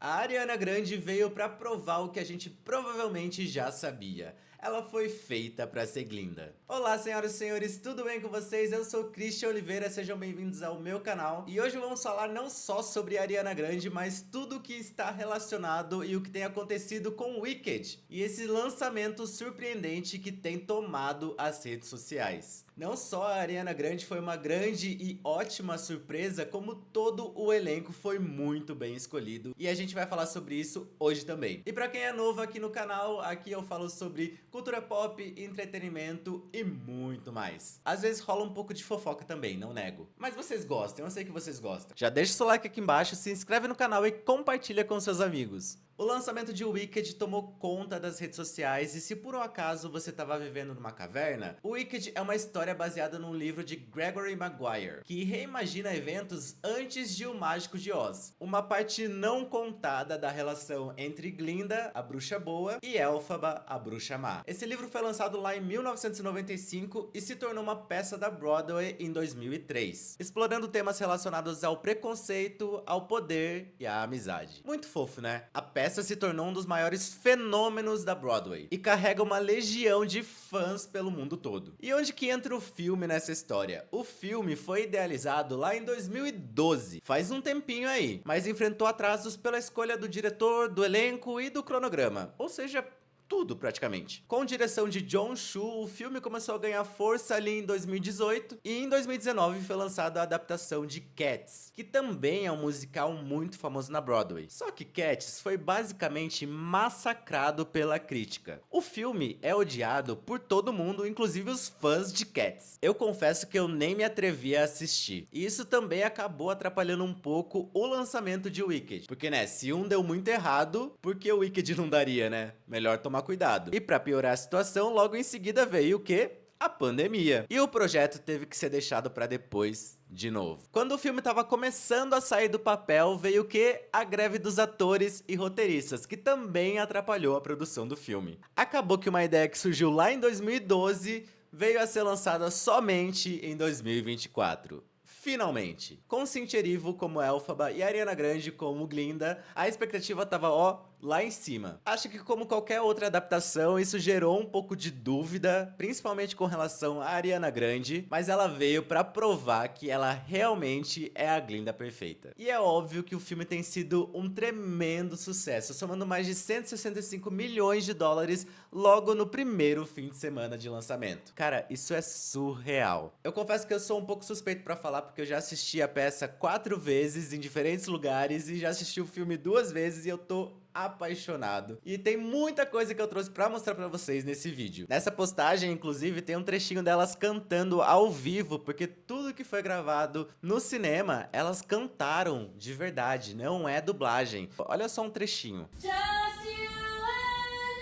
A Ariana Grande veio pra provar o que a gente provavelmente já sabia. Ela foi feita pra ser Glinda. Olá, senhoras e senhores, tudo bem com vocês? Eu sou Christian Oliveira, sejam bem-vindos ao meu canal. E hoje vamos falar não só sobre a Ariana Grande, mas tudo o que está relacionado e o que tem acontecido com Wicked. E esse lançamento surpreendente que tem tomado as redes sociais. Não só a Ariana Grande foi uma grande e ótima surpresa, como todo o elenco foi muito bem escolhido. E a gente vai falar sobre isso hoje também. E pra quem é novo aqui no canal, aqui eu falo sobre cultura pop, entretenimento e muito mais. Às vezes rola um pouco de fofoca também, não nego. Mas vocês gostam, eu sei que vocês gostam. Já deixa o seu like aqui embaixo, se inscreve no canal e compartilha com seus amigos. O lançamento de Wicked tomou conta das redes sociais e se por um acaso você estava vivendo numa caverna, o Wicked é uma história baseada num livro de Gregory Maguire, que reimagina eventos antes de O Mágico de Oz. Uma parte não contada da relação entre Glinda, a bruxa boa, e Elphaba, a bruxa má. Esse livro foi lançado lá em 1995 e se tornou uma peça da Broadway em 2003, explorando temas relacionados ao preconceito, ao poder e à amizade. Muito fofo, né? A peça se tornou um dos maiores fenômenos da Broadway e carrega uma legião de fãs pelo mundo todo. E onde que entra o filme nessa história? O filme foi idealizado lá em 2012, faz um tempinho aí, mas enfrentou atrasos pela escolha do diretor, do elenco e do cronograma, ou seja, tudo praticamente. Com direção de Jon Chu, o filme começou a ganhar força ali em 2018 e em 2019 foi lançada a adaptação de Cats, que também é um musical muito famoso na Broadway. Só que Cats foi basicamente massacrado pela crítica. O filme é odiado por todo mundo, inclusive os fãs de Cats. Eu confesso que eu nem me atrevi a assistir. E isso também acabou atrapalhando um pouco o lançamento de Wicked. Porque, né, se um deu muito errado, por que o Wicked não daria, né? Melhor tomar cuidado. E pra piorar a situação, logo em seguida veio o quê? A pandemia. E o projeto teve que ser deixado pra depois de novo. Quando o filme tava começando a sair do papel, veio o quê? A greve dos atores e roteiristas, que também atrapalhou a produção do filme. Acabou que uma ideia que surgiu lá em 2012 veio a ser lançada somente em 2024. Finalmente, com Cynthia Erivo como Elphaba e Ariana Grande como Glinda, a expectativa tava, ó, lá em cima. Acho que como qualquer outra adaptação, isso gerou um pouco de dúvida, principalmente com relação a Ariana Grande, mas ela veio pra provar que ela realmente é a Glinda perfeita. E é óbvio que o filme tem sido um tremendo sucesso, somando mais de 165 milhões de dólares logo no primeiro fim de semana de lançamento. Cara, isso é surreal. Eu confesso que eu sou um pouco suspeito pra falar, porque eu já assisti a peça 4 vezes em diferentes lugares e já assisti o filme 2 vezes e eu tô apaixonado. E tem muita coisa que eu trouxe pra mostrar pra vocês nesse vídeo. Nessa postagem, inclusive, tem um trechinho delas cantando ao vivo, porque tudo que foi gravado no cinema, elas cantaram de verdade, não é dublagem. Olha só um trechinho. Just you and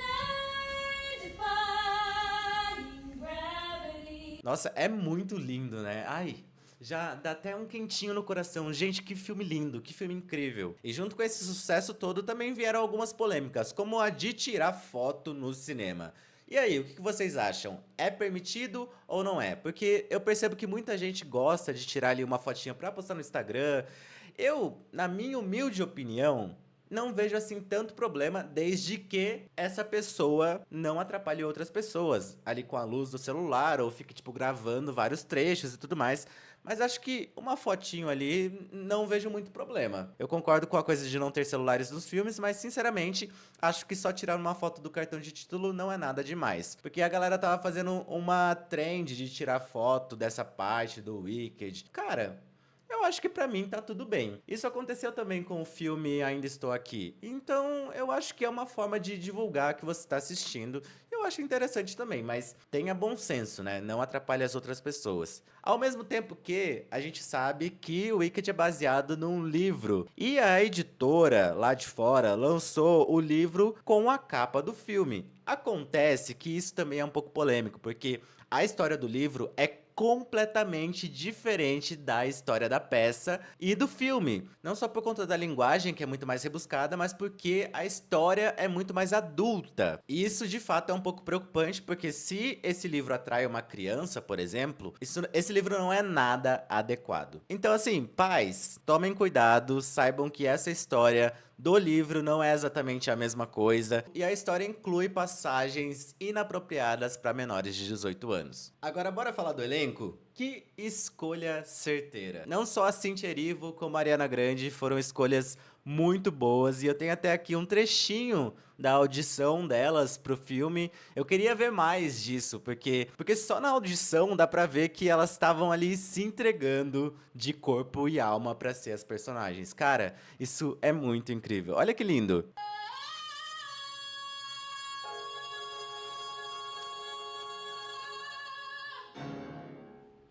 I defying gravity. Nossa, é muito lindo, né? Ai, já dá até um quentinho no coração. Gente, que filme lindo, que filme incrível. E junto com esse sucesso todo também vieram algumas polêmicas, como a de tirar foto no cinema. E aí, o que vocês acham? É permitido ou não é? Porque eu percebo que muita gente gosta de tirar ali uma fotinha pra postar no Instagram. Eu, na minha humilde opinião, não vejo assim tanto problema, desde que essa pessoa não atrapalhe outras pessoas ali com a luz do celular ou fique tipo gravando vários trechos e tudo mais. Mas acho que uma fotinho ali não vejo muito problema. Eu concordo com a coisa de não ter celulares nos filmes, mas sinceramente acho que só tirar uma foto do cartão de título não é nada demais. Porque a galera tava fazendo uma trend de tirar foto dessa parte do Wicked. Cara, eu acho que pra mim tá tudo bem. Isso aconteceu também com o filme Ainda Estou Aqui. Então eu acho que é uma forma de divulgar que você tá assistindo. Eu acho interessante também, mas tenha bom senso, né? Não atrapalhe as outras pessoas. Ao mesmo tempo que a gente sabe que o Wicked é baseado num livro. E a editora lá de fora lançou o livro com a capa do filme. Acontece que isso também é um pouco polêmico, porque a história do livro é completamente diferente da história da peça e do filme. Não só por conta da linguagem, que é muito mais rebuscada, mas porque a história é muito mais adulta. E isso, de fato, é um pouco preocupante, porque se esse livro atrai uma criança, por exemplo, esse livro não é nada adequado. Então, assim, pais, tomem cuidado, saibam que essa história do livro não é exatamente a mesma coisa, e a história inclui passagens inapropriadas para menores de 18 anos. Agora bora falar do elenco? Que escolha certeira. Não só a Cynthia Erivo como a Ariana Grande foram escolhas muito boas, e eu tenho até aqui um trechinho da audição delas pro filme. Eu queria ver mais disso, porque só na audição dá pra ver que elas estavam ali se entregando de corpo e alma pra ser as personagens. Cara, isso é muito incrível. Olha que lindo.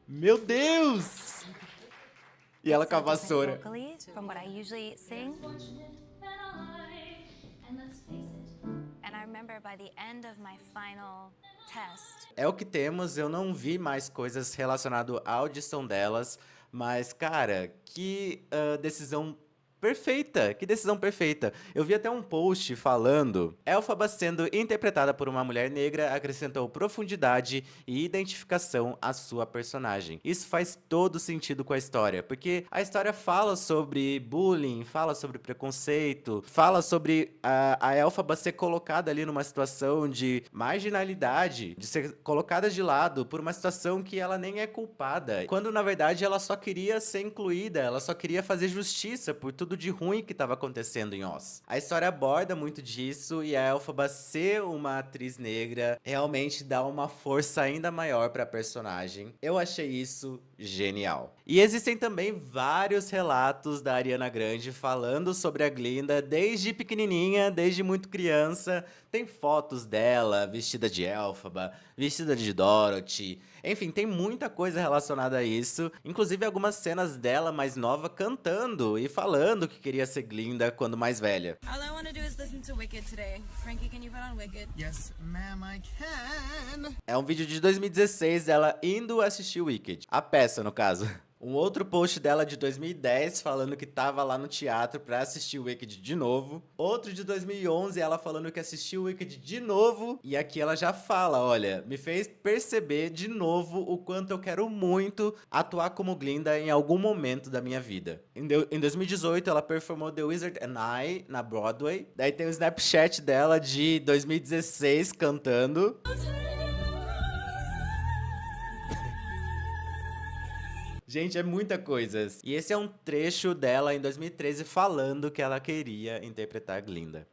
Meu Deus! E ela com a vassoura. Vocally from what I usually sing. And let's face it, And I remember by the end of my final test, É o que temos, eu não vi mais coisas relacionadas à audição delas, mas, cara, que decisão perfeita, que decisão perfeita. Eu vi até um post falando, Elphaba sendo interpretada por uma mulher negra acrescentou profundidade e identificação à sua personagem. Isso faz todo sentido com a história, porque a história fala sobre bullying, fala sobre preconceito, fala sobre a Elphaba ser colocada ali numa situação de marginalidade, de ser colocada de lado por uma situação que ela nem é culpada, quando na verdade ela só queria ser incluída, ela só queria fazer justiça por tudo de ruim que estava acontecendo em Oz. A história aborda muito disso e a Elphaba ser uma atriz negra realmente dá uma força ainda maior para a personagem. Eu achei isso genial. E existem também vários relatos da Ariana Grande falando sobre a Glinda desde pequenininha, desde muito criança. Tem fotos dela vestida de Elphaba, vestida de Dorothy. Enfim, tem muita coisa relacionada a isso. Inclusive algumas cenas dela mais nova cantando e falando que queria ser Glinda quando mais velha. All I want to do is listen to Wicked today. Frankie, can you put on Wicked? Yes, ma'am, I can. É um vídeo de 2016 dela indo assistir Wicked. A peça, no caso. Um outro post dela de 2010 falando que tava lá no teatro pra assistir Wicked de novo. Outro de 2011, ela falando que assistiu Wicked de novo. E aqui ela já fala, olha, me fez perceber de novo o quanto eu quero muito atuar como Glinda em algum momento da minha vida. Em 2018, ela performou The Wizard and I na Broadway. Daí tem o Snapchat dela de 2016 cantando. Gente, é muita coisa. E esse é um trecho dela em 2013 falando que ela queria interpretar Glinda.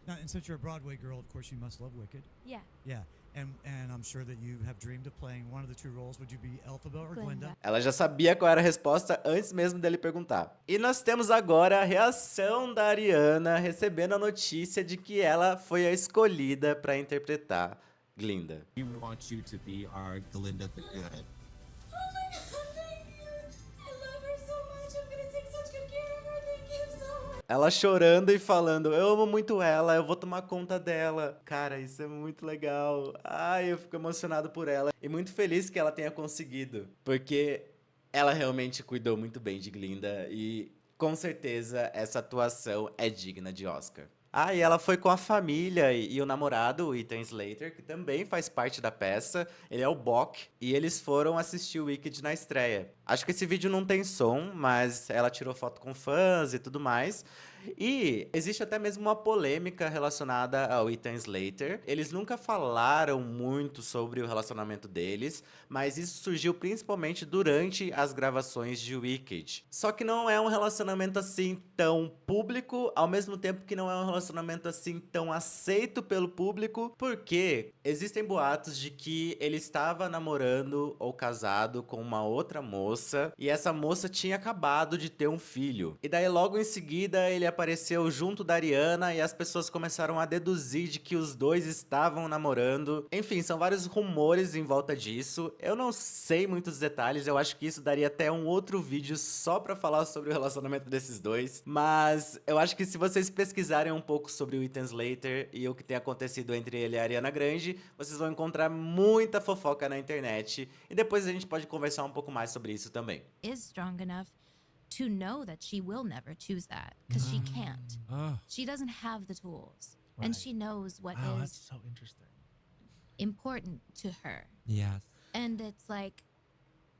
Now, and since you're a Broadway girl, of course you must love Wicked. yeah, Yeah, and I'm sure that you have dreamed of playing one of the two roles. Would you be Elphaba or Glinda. Glinda? Ela já sabia qual era a resposta antes mesmo dele perguntar. E nós temos agora a reação da Ariana recebendo a notícia de que ela foi a escolhida para interpretar Glinda. We want you to be our Glinda the Good. oh my god, thank you. I love her so much. I'm gonna take such good care of her. Thank you so much. Ela chorando e falando, eu amo muito ela, eu vou tomar conta dela. Cara, isso é muito legal. Ai, eu fico emocionado por ela. E muito feliz que ela tenha conseguido. Porque ela realmente cuidou muito bem de Glinda. E com certeza essa atuação é digna de Oscar. Ah, e ela foi com a família e o namorado, o Ethan Slater, que também faz parte da peça. Ele é o Bock. E eles foram assistir o Wicked na estreia. Acho que esse vídeo não tem som, mas ela tirou foto com fãs e tudo mais. E existe até mesmo uma polêmica relacionada ao Ethan Slater. Eles nunca falaram muito sobre o relacionamento deles, mas isso surgiu principalmente durante as gravações de Wicked. Só que não é um relacionamento assim tão público, ao mesmo tempo que não é um relacionamento assim tão aceito pelo público, porque existem boatos de que ele estava namorando ou casado com uma outra moça, e essa moça tinha acabado de ter um filho. E daí logo em seguida ele apareceu junto da Ariana e as pessoas começaram a deduzir de que os dois estavam namorando. Enfim, são vários rumores em volta disso. Eu não sei muitos detalhes, eu acho que isso daria até um outro vídeo só pra falar sobre o relacionamento desses dois. Mas eu acho que se vocês pesquisarem um pouco sobre o Ethan Slater e o que tem acontecido entre ele e a Ariana Grande, vocês vão encontrar muita fofoca na internet. E depois a gente pode conversar um pouco mais sobre isso também. is strong enough to know that she will never choose that because she can't. Oh, She doesn't have the tools. Right. And she knows what wow, that's is so interesting. important to her. Yes. And it's like,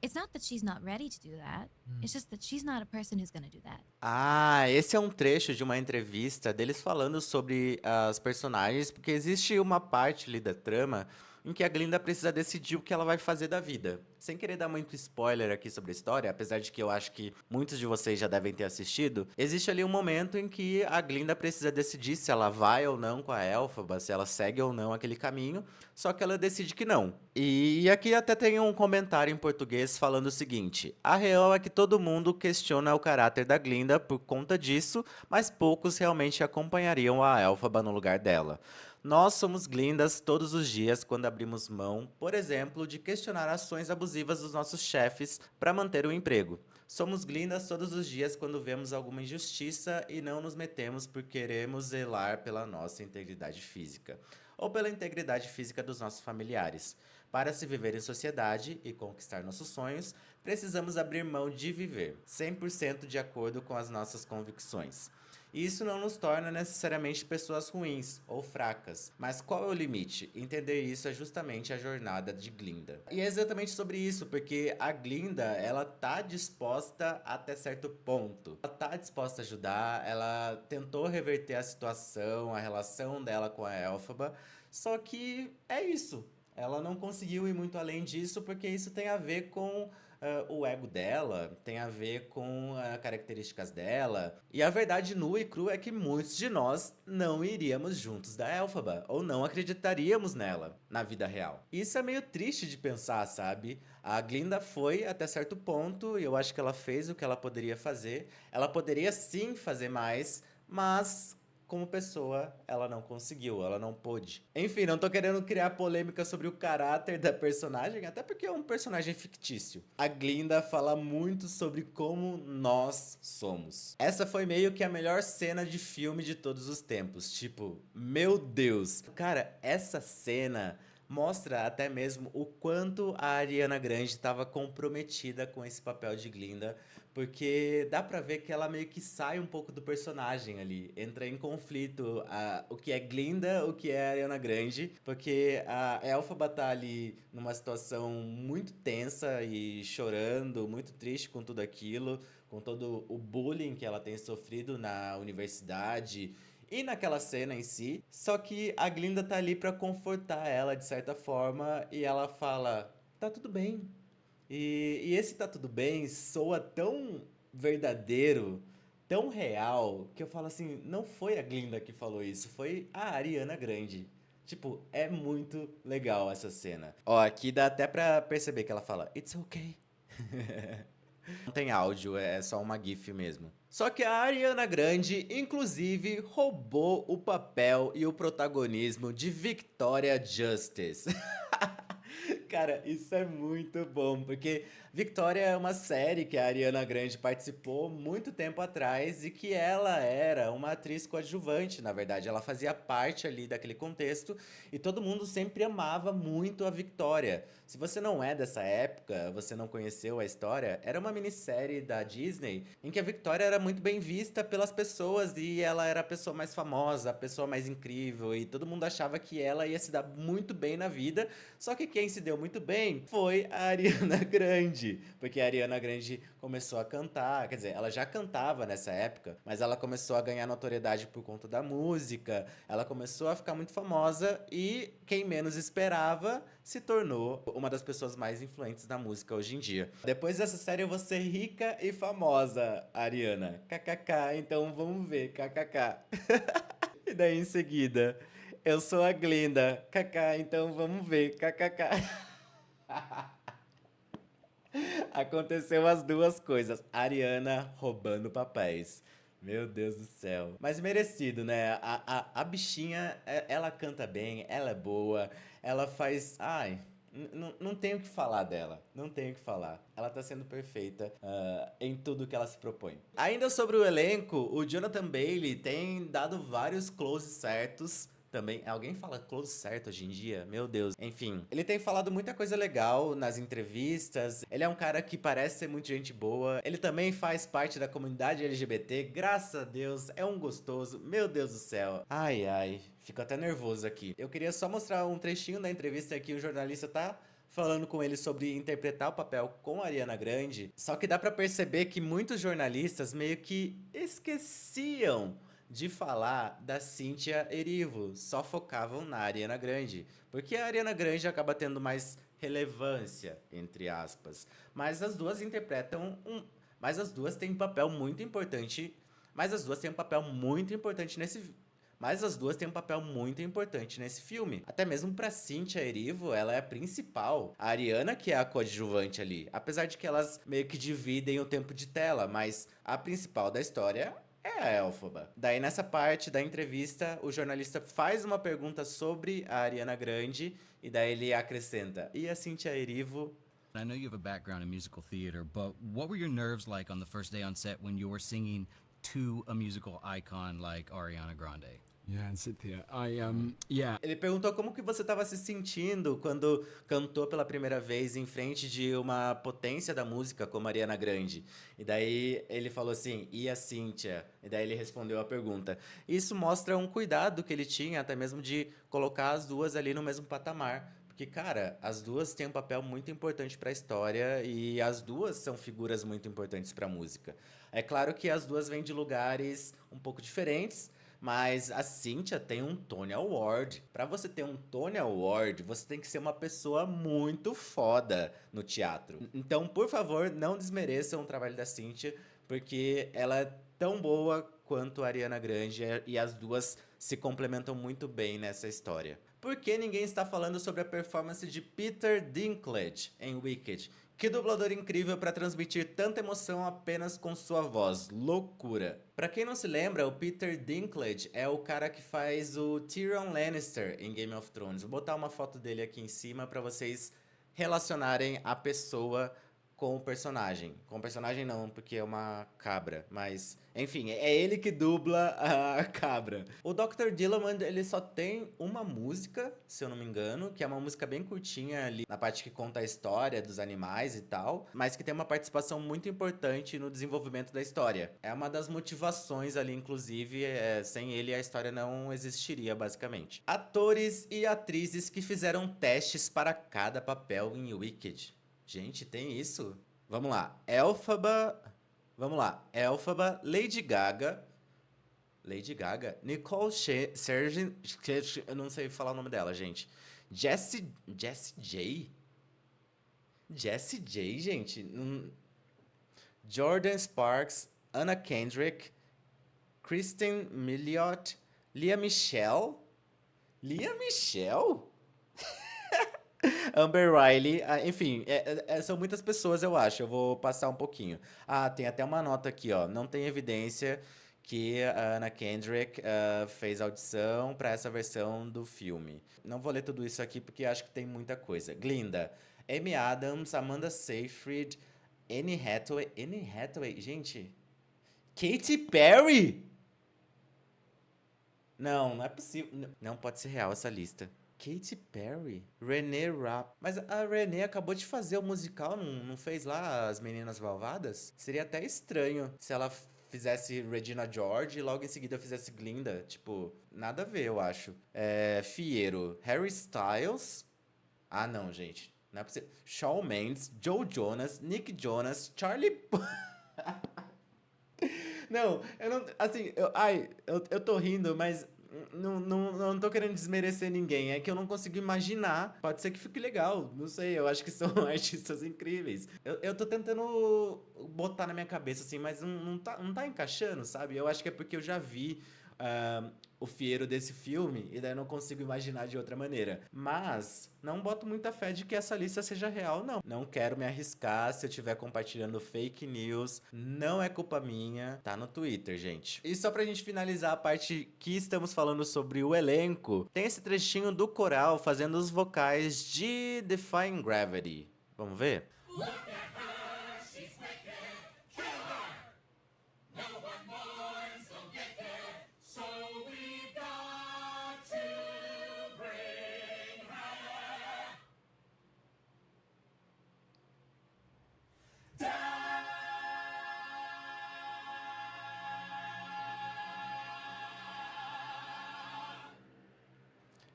It's not that she's not ready to do that. It's just that she's not a person who's gonna do that. Ah, esse é um trecho de uma entrevista deles falando sobre as personagens, porque existe uma parte ali da trama em que a Glinda precisa decidir o que ela vai fazer da vida. Sem querer dar muito spoiler aqui sobre a história, apesar de que eu acho que muitos de vocês já devem ter assistido, existe ali um momento em que a Glinda precisa decidir se ela vai ou não com a Elphaba, se ela segue ou não aquele caminho, só que ela decide que não. E aqui até tem um comentário em português falando o seguinte: a real é que todo mundo questiona o caráter da Glinda por conta disso, mas poucos realmente acompanhariam a Elphaba no lugar dela. Nós somos Glindas todos os dias quando abrimos mão, por exemplo, de questionar ações abusivas dos nossos chefes para manter o emprego. Somos Glindas todos os dias quando vemos alguma injustiça e não nos metemos por queremos zelar pela nossa integridade física, ou pela integridade física dos nossos familiares. Para se viver em sociedade e conquistar nossos sonhos, precisamos abrir mão de viver, 100% de acordo com as nossas convicções. Isso não nos torna necessariamente pessoas ruins ou fracas. Mas qual é o limite? Entender isso é justamente a jornada de Glinda. E é exatamente sobre isso, porque a Glinda, ela tá disposta até certo ponto. Ela tá disposta a ajudar, ela tentou reverter a situação, a relação dela com a Elphaba, só que é isso. Ela não conseguiu ir muito além disso, porque isso tem a ver com o ego dela, tem a ver com características dela. E a verdade nua e crua é que muitos de nós não iríamos juntos da Elphaba, ou não acreditaríamos nela, na vida real. Isso é meio triste de pensar, sabe? A Glinda foi até certo ponto, e eu acho que ela fez o que ela poderia fazer. Ela poderia sim fazer mais, mas como pessoa, ela não conseguiu, ela não pôde. Enfim, não tô querendo criar polêmica sobre o caráter da personagem, até porque é um personagem fictício. A Glinda fala muito sobre como nós somos. Essa foi meio que a melhor cena de filme de todos os tempos. Tipo, meu Deus. Cara, essa cena mostra até mesmo o quanto a Ariana Grande estava comprometida com esse papel de Glinda, porque dá pra ver que ela meio que sai um pouco do personagem ali, entra em conflito o que é Glinda, o que é Ariana Grande, porque a Elphaba tá ali numa situação muito tensa e chorando, muito triste com tudo aquilo, com todo o bullying que ela tem sofrido na universidade e naquela cena em si. Só que a Glinda tá ali pra confortar ela de certa forma e ela fala: tá tudo bem. E esse tá tudo bem soa tão verdadeiro, tão real, que eu falo assim, não foi a Glinda que falou isso, foi a Ariana Grande. Tipo, é muito legal essa cena. Ó, aqui dá até pra perceber que ela fala, it's okay. Não tem áudio, é só uma gif mesmo. Só que a Ariana Grande, inclusive, roubou o papel e o protagonismo de Victoria Justice. Cara, isso é muito bom, porque Victoria é uma série que a Ariana Grande participou muito tempo atrás e que ela era uma atriz coadjuvante, na verdade. Ela fazia parte ali daquele contexto e todo mundo sempre amava muito a Victoria. Se você não é dessa época, você não conheceu a história, era uma minissérie da Disney em que a Victoria era muito bem vista pelas pessoas e ela era a pessoa mais famosa, a pessoa mais incrível e todo mundo achava que ela ia se dar muito bem na vida, só que quem se deu muito bem foi a Ariana Grande, porque a Ariana Grande começou a cantar, quer dizer, ela já cantava nessa época, mas ela começou a ganhar notoriedade por conta da música, ela começou a ficar muito famosa e quem menos esperava se tornou uma das pessoas mais influentes da música hoje em dia. Depois dessa série eu vou ser rica e famosa, Ariana. KKK, então vamos ver, KKK. E daí em seguida, eu sou a Glinda. KK, então vamos ver, KKK. Aconteceu as duas coisas. Ariana roubando papéis. Meu Deus do céu. Mas merecido, né? A bichinha, ela canta bem, ela é boa, ela faz... Ai, não tenho o que falar dela. Não tenho o que falar. Ela tá sendo perfeita em tudo que ela se propõe. Ainda sobre o elenco, o Jonathan Bailey tem dado vários closes certos. Também, alguém fala close certo hoje em dia? Meu Deus. Enfim, ele tem falado muita coisa legal nas entrevistas. Ele é um cara que parece ser muito gente boa. Ele também faz parte da comunidade LGBT. Graças a Deus, é um gostoso. Meu Deus do céu. Ai, ai. Fico até nervoso aqui. Eu queria só mostrar um trechinho da entrevista que o jornalista tá falando com ele sobre interpretar o papel com a Ariana Grande. Só que dá pra perceber que muitos jornalistas meio que esqueciam de falar da Cynthia Erivo, só focavam na Ariana Grande, porque a Ariana Grande acaba tendo mais relevância, entre aspas. Mas as duas interpretam mas as duas têm um papel muito importante. Mas as duas têm um papel muito importante nesse. Mas as duas têm um papel muito importante nesse filme. Até mesmo pra Cynthia Erivo, ela é a principal. A Ariana que é a coadjuvante ali. Apesar de que elas meio que dividem o tempo de tela, mas a principal da história é a Elphaba. Daí nessa parte da entrevista, o jornalista faz uma pergunta sobre a Ariana Grande e daí ele acrescenta: e a Cynthia Erivo? I know you have a background in musical theater, but what were your nerves like on the first day on set when you were singing to a musical icon like Ariana Grande? Yeah, and Cynthia, yeah. Ele perguntou como que você estava se sentindo quando cantou pela primeira vez em frente de uma potência da música como a Ariana Grande. E daí ele falou assim, e a Cynthia? E daí ele respondeu a pergunta. Isso mostra um cuidado que ele tinha, até mesmo de colocar as duas ali no mesmo patamar. Porque, cara, as duas têm um papel muito importante para a história e as duas são figuras muito importantes para a música. É claro que as duas vêm de lugares um pouco diferentes, mas a Cynthia tem um Tony Award. Para você ter um Tony Award, você tem que ser uma pessoa muito foda no teatro. Então, por favor, não desmereçam o trabalho da Cynthia, porque ela é tão boa quanto a Ariana Grande e as duas se complementam muito bem nessa história. Por que ninguém está falando sobre a performance de Peter Dinklage em Wicked? Que dublador incrível para transmitir tanta emoção apenas com sua voz. Loucura. Pra quem não se lembra, o Peter Dinklage é o cara que faz o Tyrion Lannister em Game of Thrones. Vou botar uma foto dele aqui em cima para vocês relacionarem a pessoa com o personagem. Com o personagem não, porque é uma cabra, mas enfim, é ele que dubla a cabra. O Dr. Dillamond, ele só tem uma música, se eu não me engano, que é uma música bem curtinha ali, na parte que conta a história dos animais e tal, mas que tem uma participação muito importante no desenvolvimento da história. É uma das motivações ali, inclusive, sem ele a história não existiria, basicamente. Atores e atrizes que fizeram testes para cada papel em Wicked. Gente, tem isso? Vamos lá. Elphaba, Lady Gaga, Nicole Scherzinger, eu não sei falar o nome dela, gente. Jessie J, gente. Jordan Sparks, Anna Kendrick, Kristen Miliot, Lea Michele? Amber Riley, enfim, são muitas pessoas, eu acho. Eu vou passar um pouquinho. Ah, tem até uma nota aqui, ó. Não tem evidência que a Anna Kendrick fez audição para essa versão do filme. Não vou ler tudo isso aqui porque acho que tem muita coisa. Glinda, Amy Adams, Amanda Seyfried, Anne Hathaway, gente. Katy Perry? Não é possível. Não pode ser real essa lista. Katy Perry, Renée Rapp. Mas a Renée acabou de fazer o musical, não fez lá As Meninas Malvadas? Seria até estranho se ela fizesse Regina George e logo em seguida fizesse Glinda. Tipo, nada a ver, eu acho. Fieiro, Harry Styles. Ah, não, gente. Não é possível. Shawn Mendes, Joe Jonas, Nick Jonas, Charlie... Não, eu não... Assim, eu tô rindo, mas... Não tô querendo desmerecer ninguém, é que eu não consigo imaginar. Pode ser que fique legal, não sei, eu acho que são artistas incríveis. Eu tô tentando botar na minha cabeça, assim, mas não tá encaixando, sabe? Eu acho que é porque eu já vi o fieiro desse filme, e daí eu não consigo imaginar de outra maneira. Mas não boto muita fé de que essa lista seja real, não. Não quero me arriscar se eu estiver compartilhando fake news. Não é culpa minha. Tá no Twitter, gente. E só pra gente finalizar a parte que estamos falando sobre o elenco, tem esse trechinho do coral fazendo os vocais de Defying Gravity. Vamos ver?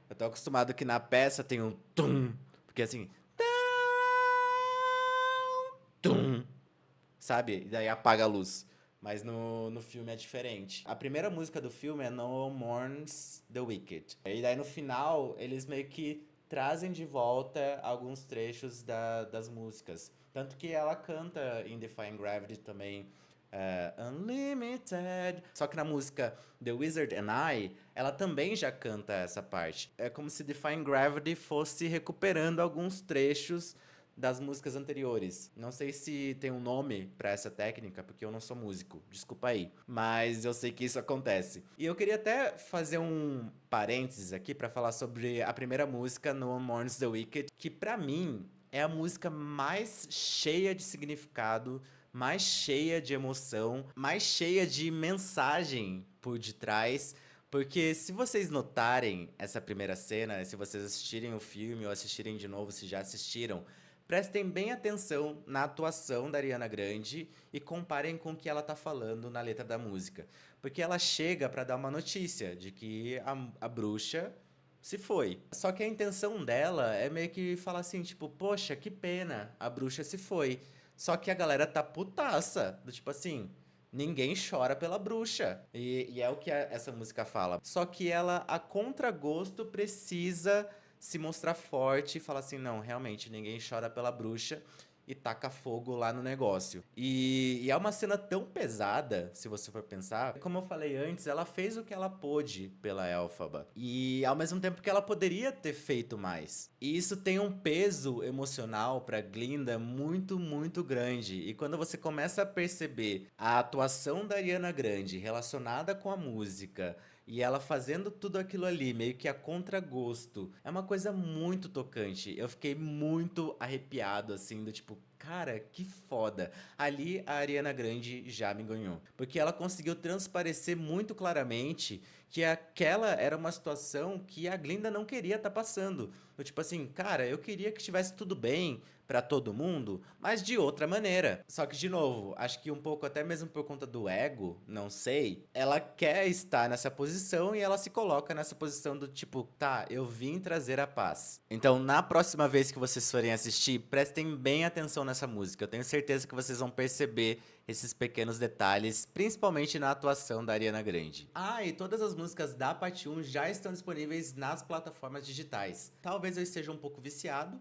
Eu tô acostumado que na peça tem um tum, porque assim... sabe? E daí apaga a luz. Mas no filme é diferente. A primeira música do filme é No One Mourns the Wicked. E daí no final, eles meio que trazem de volta alguns trechos das músicas. Tanto que ela canta em Defying Gravity também, Unlimited. Só que na música The Wizard and I, ela também já canta essa parte. É como se Defying Gravity fosse recuperando alguns trechos das músicas anteriores. Não sei se tem um nome pra essa técnica, porque eu não sou músico, desculpa aí. Mas eu sei que isso acontece. E eu queria até fazer um parênteses aqui pra falar sobre a primeira música, No One Mourns the Wicked, que pra mim é a música mais cheia de significado, mais cheia de emoção, mais cheia de mensagem por detrás. Porque se vocês notarem essa primeira cena, se vocês assistirem o filme ou assistirem de novo, se já assistiram, prestem bem atenção na atuação da Ariana Grande e comparem com o que ela tá falando na letra da música. Porque ela chega pra dar uma notícia de que a bruxa se foi. Só que a intenção dela é meio que falar assim, tipo, poxa, que pena, a bruxa se foi. Só que a galera tá putaça, do tipo assim, ninguém chora pela bruxa. E é o que essa música fala. Só que ela, a contragosto, precisa se mostrar forte e falar assim, não, realmente, ninguém chora pela bruxa, e taca fogo lá no negócio. E é uma cena tão pesada, se você for pensar. Como eu falei antes, ela fez o que ela pôde pela Elphaba. E ao mesmo tempo que ela poderia ter feito mais. E isso tem um peso emocional pra Glinda muito, muito grande. E quando você começa a perceber a atuação da Ariana Grande relacionada com a música, e ela fazendo tudo aquilo ali, meio que a contragosto. É uma coisa muito tocante. Eu fiquei muito arrepiado, assim, do tipo, cara, que foda. Ali a Ariana Grande já me ganhou. Porque ela conseguiu transparecer muito claramente que aquela era uma situação que a Glinda não queria estar passando. Eu, tipo assim, cara, eu queria que estivesse tudo bem pra todo mundo, mas de outra maneira. Só que, de novo, acho que um pouco até mesmo por conta do ego, não sei, ela quer estar nessa posição e ela se coloca nessa posição do tipo, tá, eu vim trazer a paz. Então, na próxima vez que vocês forem assistir, prestem bem atenção nessa música. Eu tenho certeza que vocês vão perceber esses pequenos detalhes, principalmente na atuação da Ariana Grande. Ah, e todas as músicas da parte 1 já estão disponíveis nas plataformas digitais. Talvez eu esteja um pouco viciado,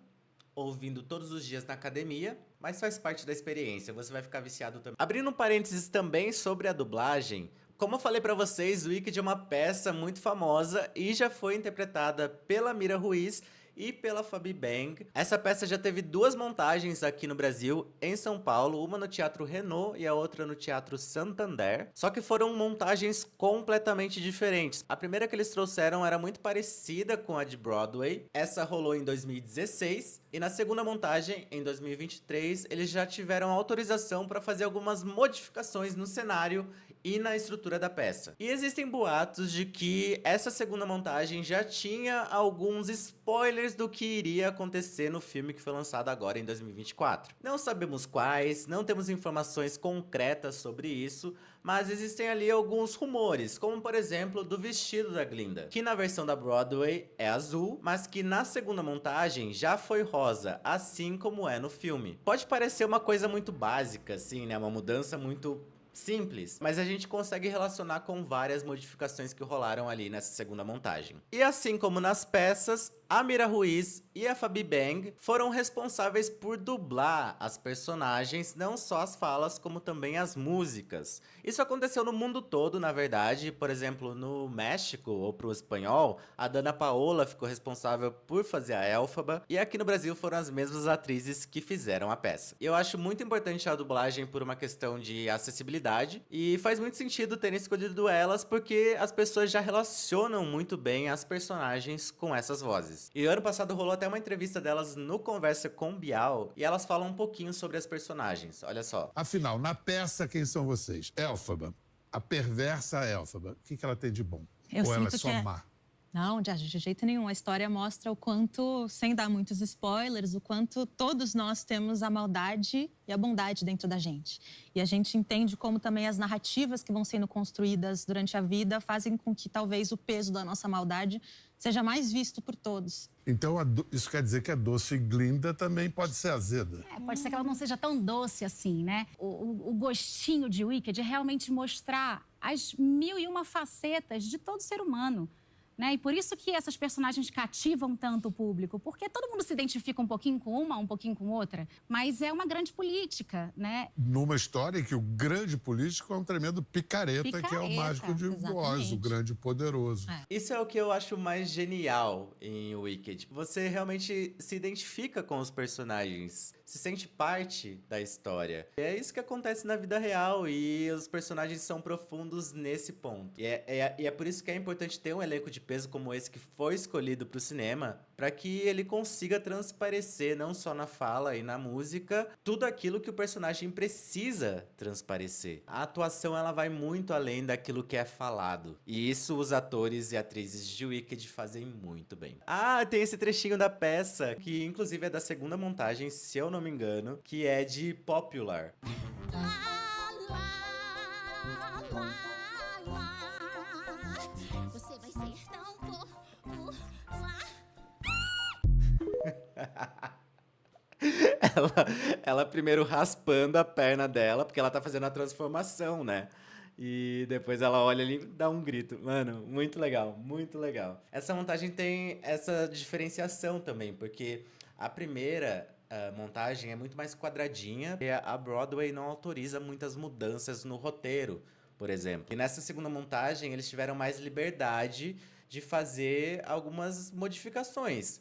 ouvindo todos os dias na academia, mas faz parte da experiência, você vai ficar viciado também. Abrindo um parênteses também sobre a dublagem, como eu falei pra vocês, Wicked é uma peça muito famosa e já foi interpretada pela Mira Ruiz e pela Fabi Bang. Essa peça já teve 2 montagens aqui no Brasil, em São Paulo, uma no Teatro Renault e a outra no Teatro Santander. Só que foram montagens completamente diferentes. A primeira que eles trouxeram era muito parecida com a de Broadway. Essa rolou em 2016 e na segunda montagem, em 2023, eles já tiveram autorização para fazer algumas modificações no cenário e na estrutura da peça. E existem boatos de que essa segunda montagem já tinha alguns spoilers do que iria acontecer no filme que foi lançado agora em 2024. Não sabemos quais, não temos informações concretas sobre isso, mas existem ali alguns rumores, como por exemplo do vestido da Glinda, que na versão da Broadway é azul, mas que na segunda montagem já foi rosa, assim como é no filme. Pode parecer uma coisa muito básica, assim, né? Uma mudança muito simples, mas a gente consegue relacionar com várias modificações que rolaram ali nessa segunda montagem. E assim como nas peças, a Mira Ruiz e a Fabi Bang foram responsáveis por dublar as personagens, não só as falas, como também as músicas. Isso aconteceu no mundo todo, na verdade. Por exemplo, no México, ou pro espanhol, a Dana Paola ficou responsável por fazer a Elphaba, e aqui no Brasil foram as mesmas atrizes que fizeram a peça. Eu acho muito importante a dublagem por uma questão de acessibilidade, e faz muito sentido terem escolhido elas, porque as pessoas já relacionam muito bem as personagens com essas vozes. E ano passado rolou até uma entrevista delas no Conversa com Bial, e elas falam um pouquinho sobre as personagens, olha só. Afinal, na peça, quem são vocês? Elphaba, a perversa Elphaba. O que ela tem de bom? Ou ela é só má? Não, de jeito nenhum. A história mostra o quanto, sem dar muitos spoilers, o quanto todos nós temos a maldade e a bondade dentro da gente. E a gente entende como também as narrativas que vão sendo construídas durante a vida fazem com que talvez o peso da nossa maldade seja mais visto por todos. Então, isso quer dizer que a doce Glinda também pode ser azeda. Pode ser que ela não seja tão doce assim, né? O gostinho de Wicked é realmente mostrar as 1001 facetas de todo ser humano. Né? E por isso que essas personagens cativam tanto o público, porque todo mundo se identifica um pouquinho com uma, um pouquinho com outra, mas é uma grande política, né? Numa história em que o grande político é um tremendo picareta que é o mágico de Oz, o grande poderoso. Isso é o que eu acho mais genial em Wicked. Você realmente se identifica com os personagens, se sente parte da história. E é isso que acontece na vida real e os personagens são profundos nesse ponto. E é por isso que é importante ter um elenco de peso como esse que foi escolhido para o cinema, para que ele consiga transparecer, não só na fala e na música, tudo aquilo que o personagem precisa transparecer. A atuação, ela vai muito além daquilo que é falado. E isso os atores e atrizes de Wicked fazem muito bem. Ah, tem esse trechinho da peça, que inclusive é da segunda montagem, se eu não me engano, que é de Popular. Você vai ser tão popular. ela primeiro raspando a perna dela, porque ela tá fazendo a transformação, né? E depois ela olha ali e dá um grito. Mano, muito legal, muito legal. Essa montagem tem essa diferenciação também, porque a primeira montagem é muito mais quadradinha e a Broadway não autoriza muitas mudanças no roteiro, por exemplo. E nessa segunda montagem eles tiveram mais liberdade de fazer algumas modificações.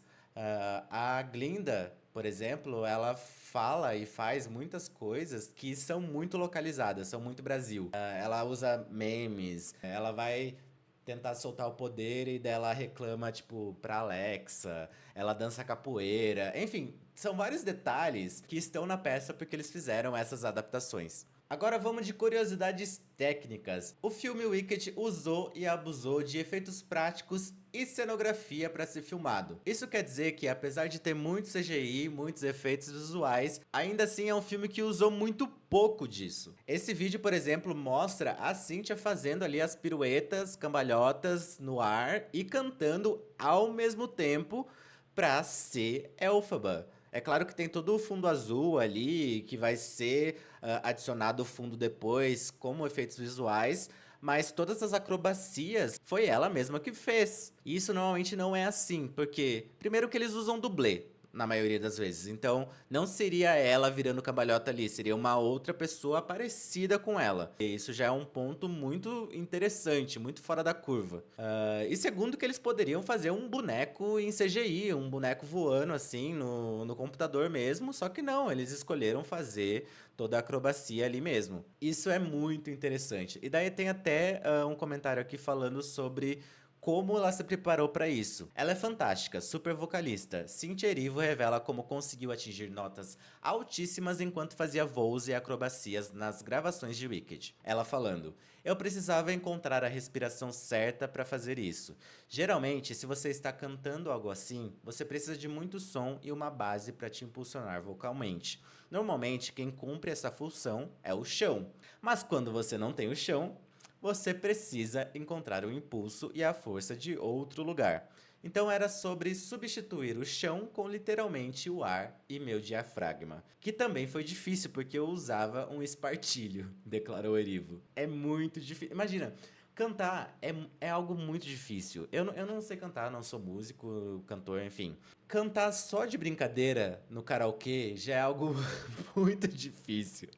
A Glinda, por exemplo, ela fala e faz muitas coisas que são muito localizadas, são muito Brasil. Ela usa memes, ela vai tentar soltar o poder e dela reclama, tipo, pra Alexa, ela dança capoeira, enfim, são vários detalhes que estão na peça porque eles fizeram essas adaptações. Agora vamos de curiosidades técnicas. O filme Wicked usou e abusou de efeitos práticos e cenografia para ser filmado. Isso quer dizer que, apesar de ter muito CGI, muitos efeitos visuais, ainda assim é um filme que usou muito pouco disso. Esse vídeo, por exemplo, mostra a Cynthia fazendo ali as piruetas, cambalhotas no ar e cantando ao mesmo tempo para ser Elphaba. É claro que tem todo o fundo azul ali, que vai ser adicionado o fundo depois, como efeitos visuais, mas todas as acrobacias foi ela mesma que fez. E isso normalmente não é assim, porque primeiro que eles usam dublê, na maioria das vezes. Então, não seria ela virando cambalhota ali, seria uma outra pessoa parecida com ela. E isso já é um ponto muito interessante, muito fora da curva. E segundo que eles poderiam fazer um boneco em CGI, um boneco voando assim no computador mesmo, só que não, eles escolheram fazer toda a acrobacia ali mesmo. Isso é muito interessante. E daí tem até um comentário aqui falando sobre como ela se preparou para isso. Ela é fantástica, super vocalista. Cynthia Erivo revela como conseguiu atingir notas altíssimas enquanto fazia voos e acrobacias nas gravações de Wicked. Ela falando: eu precisava encontrar a respiração certa para fazer isso. Geralmente, se você está cantando algo assim, você precisa de muito som e uma base para te impulsionar vocalmente. Normalmente, quem cumpre essa função é o chão. Mas quando você não tem o chão, você precisa encontrar o impulso e a força de outro lugar. Então era sobre substituir o chão com literalmente o ar e meu diafragma. Que também foi difícil porque eu usava um espartilho, declarou Erivo. É muito difícil. Imagina, cantar é algo muito difícil. Eu não sei cantar, não sou músico, cantor, enfim. Cantar só de brincadeira no karaokê já é algo muito difícil.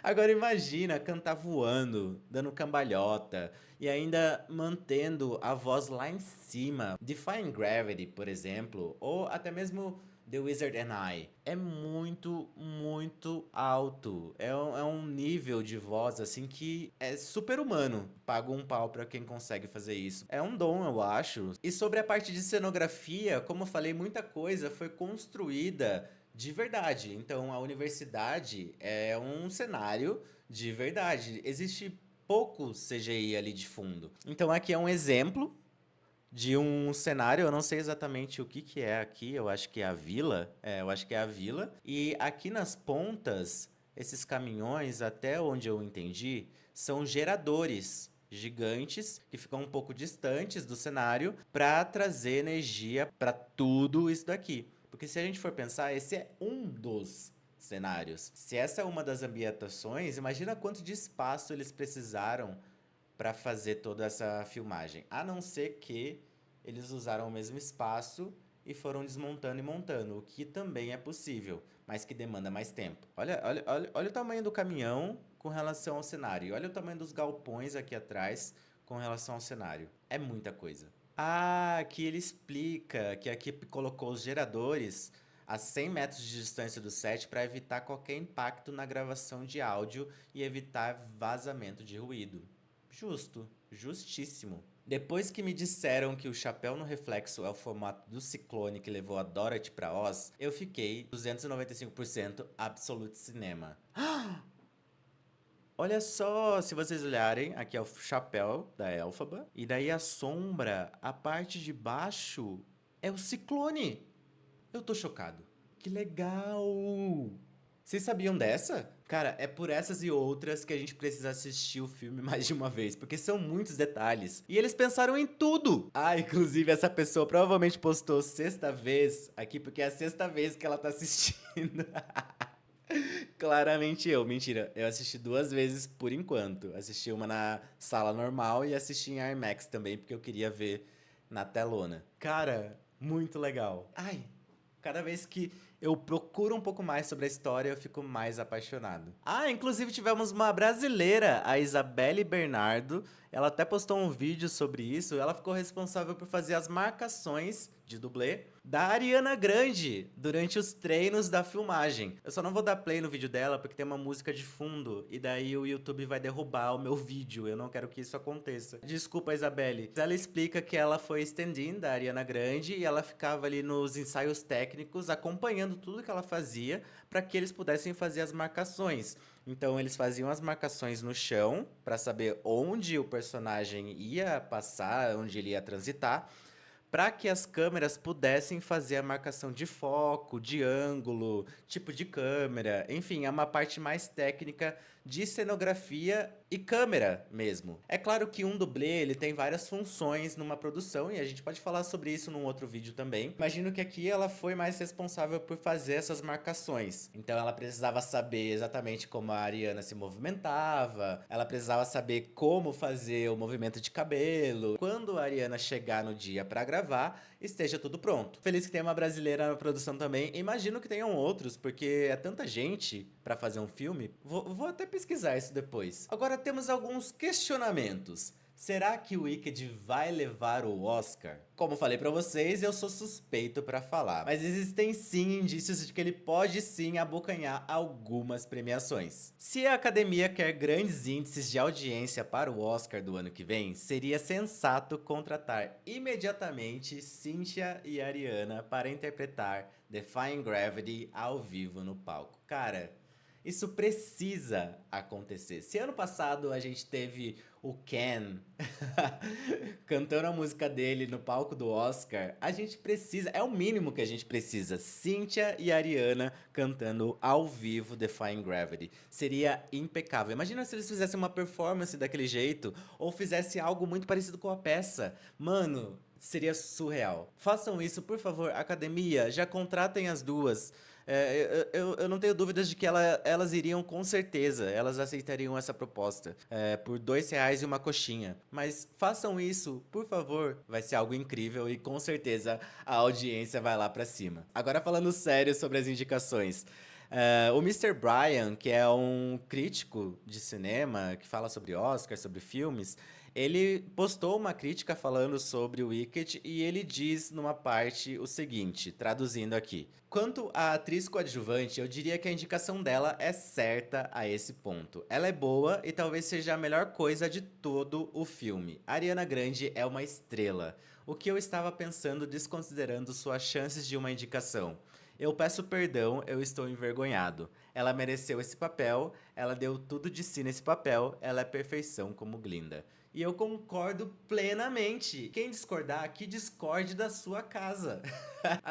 Agora imagina cantar voando, dando cambalhota e ainda mantendo a voz lá em cima. Defying Gravity, por exemplo, ou até mesmo The Wizard and I. É muito, muito alto. É um nível de voz assim que é super humano. Pago um pau pra quem consegue fazer isso. É um dom, eu acho. E sobre a parte de cenografia, como eu falei, muita coisa foi construída de verdade. Então a universidade é um cenário de verdade. Existe pouco CGI ali de fundo. Então aqui é um exemplo de um cenário, eu não sei exatamente o que é aqui, eu acho que é a vila. Eu acho que é a vila. E aqui nas pontas, esses caminhões, até onde eu entendi, são geradores gigantes que ficam um pouco distantes do cenário para trazer energia para tudo isso daqui. Porque se a gente for pensar, esse é um dos cenários. Se essa é uma das ambientações, imagina quanto de espaço eles precisaram para fazer toda essa filmagem. A não ser que eles usaram o mesmo espaço e foram desmontando e montando, o que também é possível, mas que demanda mais tempo. Olha o tamanho do caminhão com relação ao cenário. E olha o tamanho dos galpões aqui atrás com relação ao cenário. É muita coisa. Ah, aqui ele explica que aqui colocou os geradores a 100 metros de distância do set para evitar qualquer impacto na gravação de áudio e evitar vazamento de ruído. Justo, justíssimo. Depois que me disseram que o chapéu no reflexo é o formato do ciclone que levou a Dorothy pra Oz, eu fiquei 295% Absolute Cinema. Olha só, se vocês olharem, aqui é o chapéu da Elphaba, e daí a sombra, a parte de baixo, é o ciclone. Eu tô chocado. Que legal! Vocês sabiam dessa? Cara, é por essas e outras que a gente precisa assistir o filme mais de uma vez, porque são muitos detalhes. E eles pensaram em tudo! Ah, inclusive essa pessoa provavelmente postou sexta vez aqui, porque é a sexta vez que ela tá assistindo. Claramente eu. Mentira, eu assisti 2 vezes por enquanto. Assisti uma na sala normal e assisti em IMAX também, porque eu queria ver na telona. Cara, muito legal. Ai, cada vez que eu procuro um pouco mais sobre a história, eu fico mais apaixonado. Ah, inclusive tivemos uma brasileira, a Isabelle Bernardo. Ela até postou um vídeo sobre isso. Ela ficou responsável por fazer as marcações de dublê da Ariana Grande durante os treinos da filmagem. Eu só não vou dar play no vídeo dela porque tem uma música de fundo e daí o YouTube vai derrubar o meu vídeo. Eu não quero que isso aconteça. Desculpa, Isabelle. Ela explica que ela foi stand-in da Ariana Grande e ela ficava ali nos ensaios técnicos acompanhando tudo que ela fazia para que eles pudessem fazer as marcações. Então eles faziam as marcações no chão para saber onde o personagem ia passar, onde ele ia transitar, para que as câmeras pudessem fazer a marcação de foco, de ângulo, tipo de câmera, enfim, é uma parte mais técnica de cenografia e câmera mesmo. É claro que um dublê, ele tem várias funções numa produção e a gente pode falar sobre isso num outro vídeo também. Imagino que aqui ela foi mais responsável por fazer essas marcações. Então ela precisava saber exatamente como a Ariana se movimentava, ela precisava saber como fazer o movimento de cabelo. Quando a Ariana chegar no dia para gravar, esteja tudo pronto. Feliz que tem uma brasileira na produção também. Imagino que tenham outros, porque é tanta gente para fazer um filme. Vou até pesquisar isso depois. Agora temos alguns questionamentos. Será que o Wicked vai levar o Oscar? Como falei pra vocês, eu sou suspeito pra falar, mas existem sim indícios de que ele pode sim abocanhar algumas premiações. Se a academia quer grandes índices de audiência para o Oscar do ano que vem, seria sensato contratar imediatamente Cynthia e Ariana para interpretar Defying Gravity ao vivo no palco. Cara, isso precisa acontecer. Se ano passado a gente teve o Ken cantando a música dele no palco do Oscar, a gente precisa, é o mínimo que a gente precisa. Cynthia e Ariana cantando ao vivo Defying Gravity. Seria impecável. Imagina se eles fizessem uma performance daquele jeito, ou fizessem algo muito parecido com a peça. Mano, seria surreal. Façam isso, por favor, academia, já contratem as duas. Eu não tenho dúvidas de que elas iriam com certeza, elas aceitariam essa proposta por R$2 e uma coxinha. Mas façam isso, por favor, vai ser algo incrível e com certeza a audiência vai lá pra cima. Agora falando sério sobre as indicações. O Mr. Brian, que é um crítico de cinema, que fala sobre Oscar, sobre filmes, ele postou uma crítica falando sobre o Wicked e ele diz numa parte o seguinte, traduzindo aqui. Quanto à atriz coadjuvante, eu diria que a indicação dela é certa a esse ponto. Ela é boa e talvez seja a melhor coisa de todo o filme. Ariana Grande é uma estrela, o que eu estava pensando desconsiderando suas chances de uma indicação. Eu peço perdão, eu estou envergonhado. Ela mereceu esse papel, ela deu tudo de si nesse papel, ela é perfeição como Glinda. E eu concordo plenamente. Quem discordar, que discorde da sua casa.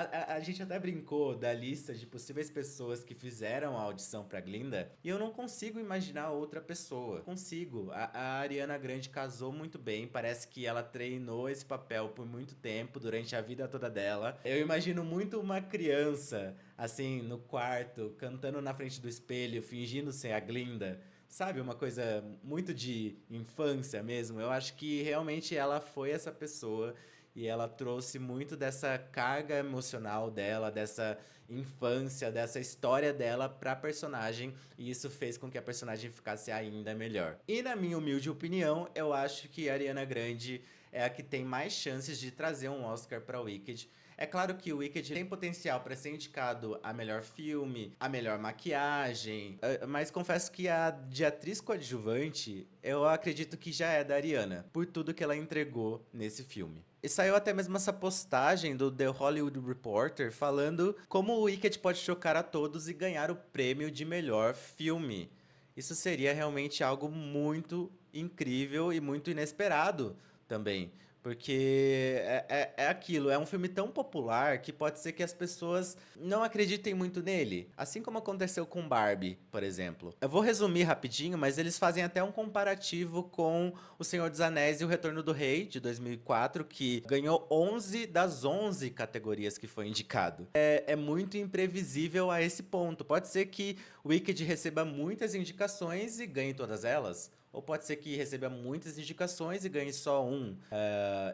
A gente até brincou da lista de possíveis pessoas que fizeram a audição pra Glinda. E eu não consigo imaginar outra pessoa. Consigo. A Ariana Grande casou muito bem. Parece que ela treinou esse papel por muito tempo, durante a vida toda dela. Eu imagino muito uma criança, assim, no quarto, cantando na frente do espelho, fingindo ser a Glinda. Sabe, uma coisa muito de infância mesmo. Eu acho que realmente ela foi essa pessoa e ela trouxe muito dessa carga emocional dela, dessa infância, dessa história dela pra personagem, e isso fez com que a personagem ficasse ainda melhor. E na minha humilde opinião, eu acho que a Ariana Grande é a que tem mais chances de trazer um Oscar pra Wicked. É claro que o Wicked tem potencial para ser indicado a melhor filme, a melhor maquiagem, mas confesso que a de atriz coadjuvante, eu acredito que já é da Ariana, por tudo que ela entregou nesse filme. E saiu até mesmo essa postagem do The Hollywood Reporter falando como o Wicked pode chocar a todos e ganhar o prêmio de melhor filme. Isso seria realmente algo muito incrível e muito inesperado também. Porque é aquilo, é um filme tão popular que pode ser que as pessoas não acreditem muito nele. Assim como aconteceu com Barbie, por exemplo. Eu vou resumir rapidinho, mas eles fazem até um comparativo com O Senhor dos Anéis e O Retorno do Rei, de 2004, que ganhou 11 das 11 categorias que foi indicado. É muito imprevisível a esse ponto. Pode ser que o Wicked receba muitas indicações e ganhe todas elas. Ou pode ser que receba muitas indicações e ganhe só um.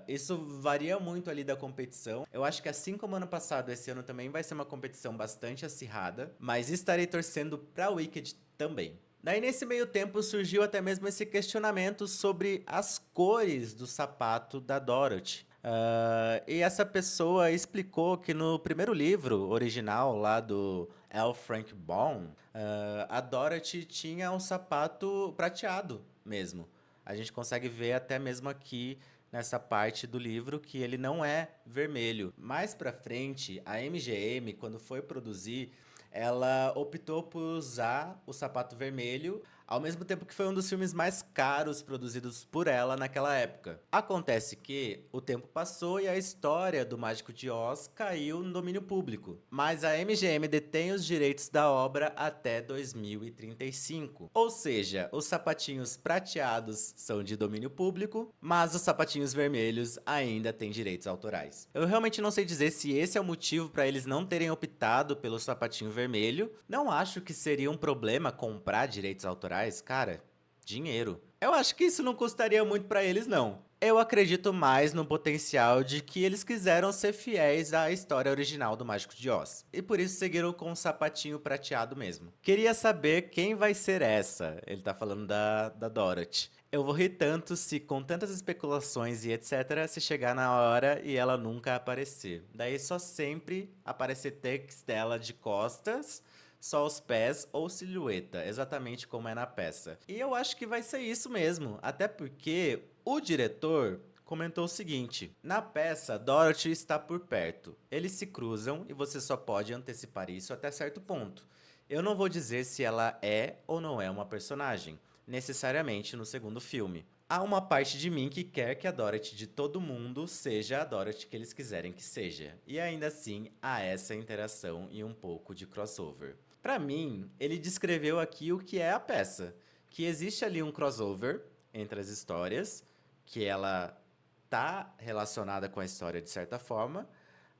Isso varia muito ali da competição. Eu acho que assim como ano passado, esse ano também vai ser uma competição bastante acirrada. Mas estarei torcendo pra Wicked também. Daí nesse meio tempo surgiu até mesmo esse questionamento sobre as cores do sapato da Dorothy. E essa pessoa explicou que no primeiro livro original lá do L. Frank Baum, a Dorothy tinha um sapato prateado mesmo. A gente consegue ver até mesmo aqui nessa parte do livro que ele não é vermelho. Mais pra frente, a MGM, quando foi produzir, ela optou por usar o sapato vermelho, ao mesmo tempo que foi um dos filmes mais caros produzidos por ela naquela época. Acontece que o tempo passou e a história do Mágico de Oz caiu no domínio público. Mas a MGM detém os direitos da obra até 2035. Ou seja, os sapatinhos prateados são de domínio público, mas os sapatinhos vermelhos ainda têm direitos autorais. Eu realmente não sei dizer se esse é o motivo para eles não terem optado pelo sapatinho vermelho. Não acho que seria um problema comprar direitos autorais. Cara, dinheiro. Eu acho que isso não custaria muito pra eles, não. Eu acredito mais no potencial de que eles quiseram ser fiéis à história original do Mágico de Oz. E por isso seguiram com o sapatinho prateado mesmo. Queria saber quem vai ser essa. Ele tá falando da Dorothy. Eu vou rir tanto se, com tantas especulações e etc., se chegar na hora e ela nunca aparecer. Daí só sempre aparecer takes dela de costas, só os pés ou silhueta, exatamente como é na peça. E eu acho que vai ser isso mesmo, até porque o diretor comentou o seguinte: na peça, Dorothy está por perto. Eles se cruzam e você só pode antecipar isso até certo ponto. Eu não vou dizer se ela é ou não é uma personagem, necessariamente no segundo filme. Há uma parte de mim que quer que a Dorothy de todo mundo seja a Dorothy que eles quiserem que seja. E ainda assim, há essa interação e um pouco de crossover. Pra mim, ele descreveu aqui o que é a peça. Que existe ali um crossover entre as histórias, que ela tá relacionada com a história de certa forma,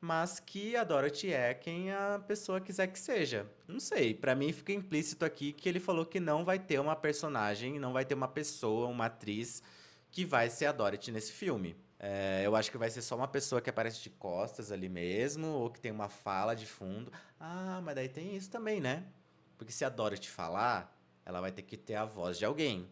mas que a Dorothy é quem a pessoa quiser que seja. Não sei, pra mim fica implícito aqui que ele falou que não vai ter uma personagem, não vai ter uma pessoa, uma atriz que vai ser a Dorothy nesse filme. Eu acho que vai ser só uma pessoa que aparece de costas ali mesmo, ou que tem uma fala de fundo. Ah, mas daí tem isso também, né? Porque se a Dorothy falar, ela vai ter que ter a voz de alguém.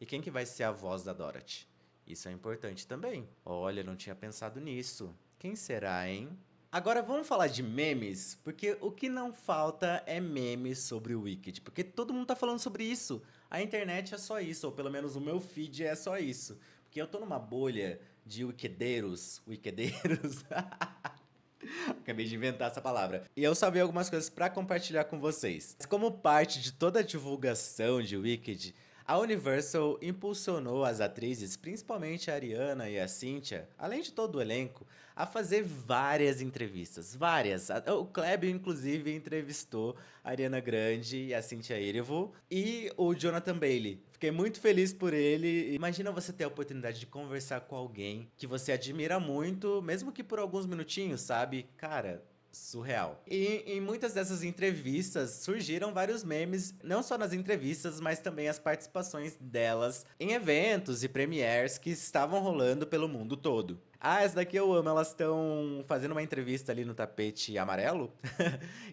E quem que vai ser a voz da Dorothy? Isso é importante também. Olha, eu não tinha pensado nisso. Quem será, hein? Agora vamos falar de memes, porque o que não falta é memes sobre o Wicked, porque todo mundo tá falando sobre isso. A internet é só isso, ou pelo menos o meu feed é só isso. Porque eu tô numa bolha de wikedeiros. Acabei de inventar essa palavra. E eu salvei algumas coisas pra compartilhar com vocês. Como parte de toda a divulgação de Wicked, A Universal impulsionou as atrizes, principalmente a Ariana e a Cynthia, além de todo o elenco, a fazer várias entrevistas, várias. O Kleber, inclusive, entrevistou a Ariana Grande e a Cynthia Erivo e o Jonathan Bailey. Fiquei muito feliz por ele. Imagina você ter a oportunidade de conversar com alguém que você admira muito, mesmo que por alguns minutinhos, sabe? Cara, surreal. E em muitas dessas entrevistas surgiram vários memes, não só nas entrevistas, mas também as participações delas em eventos e premieres que estavam rolando pelo mundo todo. Ah, essa daqui eu amo. Elas estão fazendo uma entrevista ali no tapete amarelo.